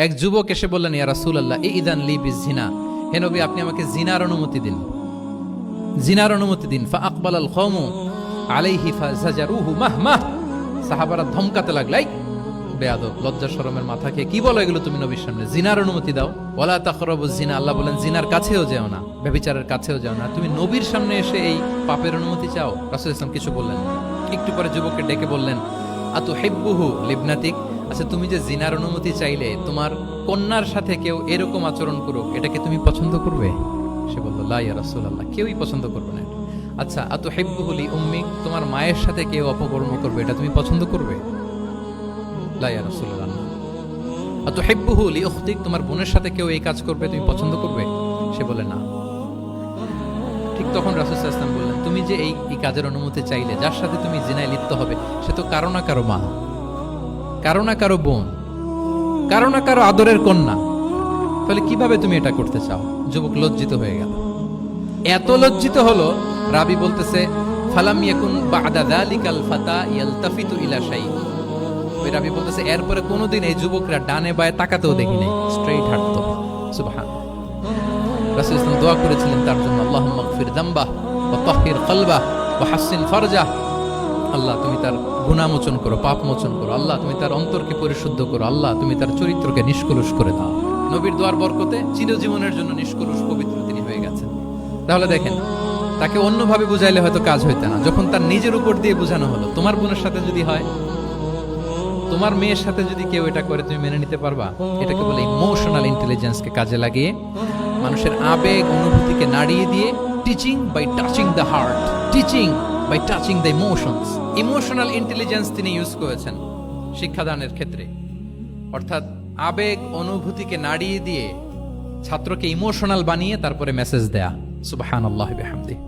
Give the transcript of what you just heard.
এক যুবক এসে বললেন, ইয়া রাসূলুল্লাহ ইদান লি বিজিনা, হে নবী আপনি আমাকে জিনার অনুমতি দিন, জিনার অনুমতি দিন। ফা আকবালাল কওমু আলাইহি ফাজাজারুহু মাহমাহ, সাহাবারা ধমকাতে লাগলাই, বেয়াদব, লজ্জা শরমের মাথা খেয়ে কি বলো এগুলো তুমি নবীর সামনে, জিনার অনুমতি দাও। ওয়ালা তাকরাবুজ জিনা, আল্লাহ বলেন জিনার কাছেও যেও না, ব্যভিচারের কাছেও যেও না, তুমি নবীর সামনে এসে এই পাপের অনুমতি চাও? রাসূল ইসলাম কিছু বললেন না। একটু পরে যুবককে ডেকে বললেন, আতুহিব্বুহু লিবনাতিক, আচ্ছা তুমি যে জিনার অনুমতি চাইলে তোমার কন্যার সাথে কেউ এরকম আচরণ করুক, এটাকে তুমি পছন্দ করবে? সে বলল, লা ইয়া রাসূলুল্লাহ, কেউই পছন্দ করবে না। আচ্ছা আতুহিব্বুহু লি উম্মিক, তোমার মায়ের সাথে কেউ অপকর্ম করবে, এটা তুমি পছন্দ করবে? লা ইয়া রাসূলুল্লাহ। আতুহিব্বুহু লি উখতিক, তোমার বোনের সাথে কেউ এই কাজ করবে, তুমি পছন্দ করবে? সে বলে না। ঠিক তখন রাসূল সাল্লাল্লাহু আলাইহি ওয়াসাল্লাম বললেন, তুমি যে এই কাজের অনুমতি চাইলে, যার সাথে তুমি জিনায় লিপ্ত হবে, সে তো কারো না কারো মা, কারো না কারো বোন, কারো না কারো আদরের কন্যা, তাহলে কিভাবে তুমি এটা করতে চাও? যুবক লজ্জিত হয়ে গেল। এত লজ্জিত হলো, রাবি বলতেছে, ফালাম ইয়াকুন বা'দা যালিকাল ফাতা ইয়ালতাফিতু ইলা শাই, ওই রাবি বলতেছে এরপরে কোনোদিন এই যুবকরা ডানে বায়ে তাকাতেও দেখি নাই, স্ট্রেইট হাঁটতো। সুবহানাল্লাহ। রাসূল ইসলাম দোয়া করেছিলেন তার জন্য, আল্লাহুম্মা গফির যামবাহ ওয়া তাহহির কলবাহ ওয়া হাসসিন ফারজাহ, আল্লাহ তুমি তার গুনাহ মোচন করো, পাপ মোচন করো, আল্লাহ তুমি তার অন্তরকে পরিশুদ্ধ করো, আল্লাহ তুমি তার চরিত্রকে নিষ্কলুষ করে দাও। নবীর দোয়ার বরকতে চিরজীবনের জন্য নিষ্কলুষ পবিত্র তিনি হয়ে গেছেন। তাহলে দেখেন, তাকে অন্যভাবে বুঝাইলে হয়তো কাজ হইতো না, যখন তার নিজের উপর দিয়ে বোঝানো হলো, তোমার বোনের সাথে যদি হয়, তোমার মেয়ের সাথে যদি কেউ এটা করে, তুমি মেনে নিতে পারবা? এটাকে বলে ইমোশনাল ইন্টেলিজেন্সকে কাজে লাগিয়ে, মানুষের আবেগ অনুভূতিকে নাড়িয়ে দিয়ে, teaching by touching the heart, teaching by touching the emotions. Emotional intelligence তিনি ইউজ করেছেন শিক্ষাদানের ক্ষেত্রে, অর্থাৎ আবেগ অনুভূতিকে নাড়িয়ে দিয়ে ছাত্রকে ইমোশনাল বানিয়ে তারপরে মেসেজ দেয়া। সুবহানাল্লাহি ওয়া বিহামদিহি।